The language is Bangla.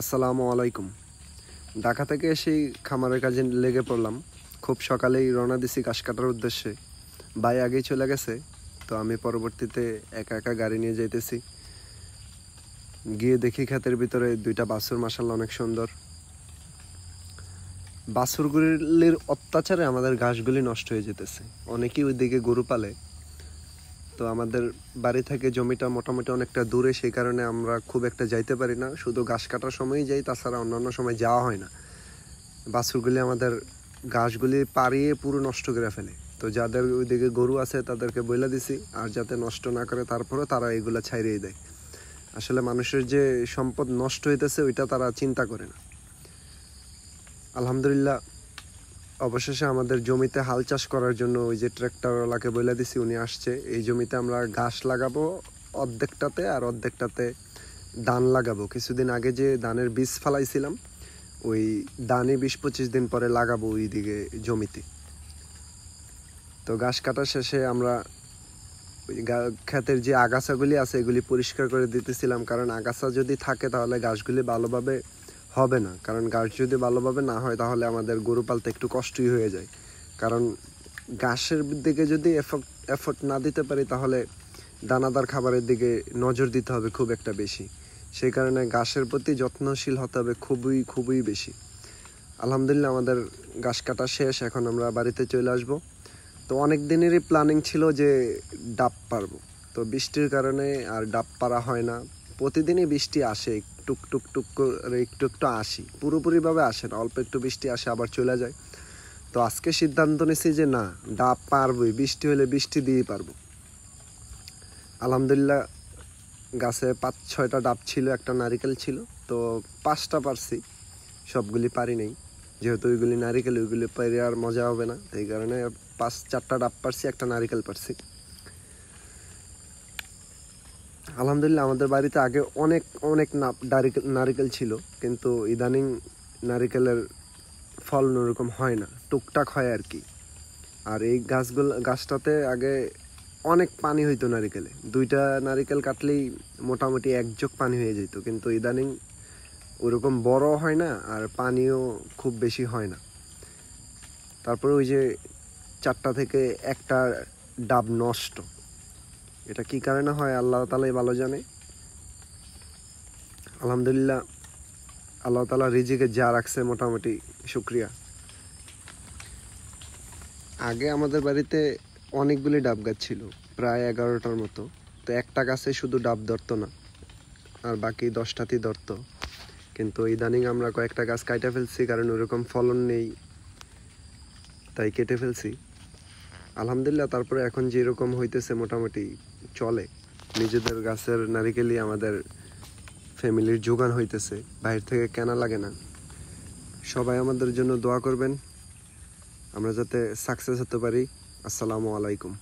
আসসালামু আলাইকুম। ঢাকা থেকে এসেই খামারের কাজে লেগে পড়লাম। খুব সকালেই রওনা দিছি ঘাস কাটার উদ্দেশ্যে। ভাই আগেই চলে গেছে, তো আমি পরবর্তীতে একা একা গাড়ি নিয়ে যাইতেছি। গিয়ে দেখি ক্ষেতের ভিতরে দুইটা বাছুর, মাশাআল্লাহ অনেক সুন্দর। বাছুরগুলির অত্যাচারে আমাদের ঘাসগুলি নষ্ট হয়ে যেতেছে। অনেকেই ওইদিকে গরু পালে, তো আমাদের বাড়ি থেকে জমিটা মোটামুটি অনেকটা দূরে, সেই কারণে আমরা খুব একটা যাইতে পারি না। শুধু ঘাস কাটার সময়ই যাই, তাছাড়া অন্যান্য সময় যাওয়া হয় না। বাছুরগুলি আমাদের ঘাসগুলি পাড়িয়ে পুরো নষ্ট করে ফেলে। তো যাদের ওইদিকে গরু আছে তাদেরকে বইলা দিছি, আর যাতে নষ্ট না করে তারপরেও তারা এগুলো ছাইড়িয়ে দেয়। আসলে মানুষের যে সম্পদ নষ্ট হইতেছে ওইটা তারা চিন্তা করে না। আলহামদুলিল্লাহ, অবশেষে আমাদের জমিতে হাল চাষ করার জন্য ওই যে ট্র্যাক্টরওয়ালাকে বলে দিছি, উনি আসছে। এই জমিতে আমরা ঘাস লাগাবো অর্ধেকটাতে, আর অর্ধেকটাতে ধান লাগাবো। কিছুদিন আগে যে ধানের বীজ ফালাইছিলাম, ওই ধানই 20-25 দিন পরে লাগাবো ওই দিকে জমিতে। তো ঘাস কাটা শেষে আমরা ক্ষেতের যে আগাছাগুলি আছে এগুলি পরিষ্কার করে দিতেছিলাম, কারণ আগাছা যদি থাকে তাহলে ঘাসগুলি ভালোভাবে হবে না। কারণ ঘাস যদি ভালোভাবে না হয় তাহলে আমাদের গরু পালতে একটু কষ্টই হয়ে যায়। কারণ ঘাসের দিকে যদি এফোর্ট না দিতে পারি তাহলে দানাদার খাবারের দিকে নজর দিতে হবে খুব একটা বেশি। সেই কারণে ঘাসের প্রতি যত্নশীল হতে হবে খুবই বেশি। আলহামদুলিল্লাহ, আমাদের ঘাস কাটা শেষ। এখন আমরা বাড়িতে চলে আসব। তো অনেক দিনেরই প্ল্যানিং ছিল যে ডাব পারবো, তো বৃষ্টির কারণে আর ডাব পারা হয় না। প্রতিদিনই বৃষ্টি আসে, টুক করে একটু আসি, পুরোপুরিভাবে আসে না, অল্প একটু বৃষ্টি আসে আবার চলে যায়। তো আজকে সিদ্ধান্ত নিছি যে না, ডাব পারবই, বৃষ্টি হলে বৃষ্টি দিয়েই পারবো। আলহামদুলিল্লাহ, গাছে 5-6টা ডাব ছিল, একটা নারিকেল ছিল। তো 5টা পারছি, সবগুলি পারি নাই, যেহেতু ওইগুলি নারিকেল, ওইগুলি পারি আর মজা হবে না। এই কারণে 4টা ডাব পারছি, একটা নারিকেল পারছি। আলহামদুলিল্লাহ, আমাদের বাড়িতে আগে অনেক নারিকেল ছিল, কিন্তু ইদানিং নারিকেলের ফল ওরকম হয় না, টুকটাক হয় আর কি। আর এই গাছটাতে আগে অনেক পানি হইতো নারিকেলে, 2টা নারিকেল কাটলেই মোটামুটি 1 জগ পানি হয়ে যেত। কিন্তু ইদানিং ওরকম বড় হয় না, আর পানিও খুব বেশি হয় না। তারপরে ওই যে 4টা থেকে একটা ডাব নষ্ট, এটা কি কারণে হয় আল্লাহ তাআলাই ভালো জানে। আলহামদুলিল্লাহ, আল্লাহ তাআলা রিজিকে যা রাখছে মোটামুটি শুকরিয়া। আগে আমাদের বাড়িতে অনেকগুলি ডাব গাছ ছিল, প্রায় 11টার মতো। তো একটা গাছে শুধু ডাব ধরতো না, আর বাকি 10টাতেই ধরতো। কিন্তু ইদানিং আমরা কয়েকটা গাছ কাইটা ফেলছি, কারণ ওরকম ফলন নেই, তাই কেটে ফেলছি। আলহামদুলিল্লাহ, তারপরে এখন যেরকম হইতেছে মোটামুটি চলে। নিজেদের গাছের নারিকেলই আমাদের ফ্যামিলির যোগান হইতেছে, বাইরে থেকে কেনা লাগে না। সবাই আমাদের জন্য দোয়া করবেন, আমরা যাতে সাকসেস হতে পারি। আসসালামু আলাইকুম।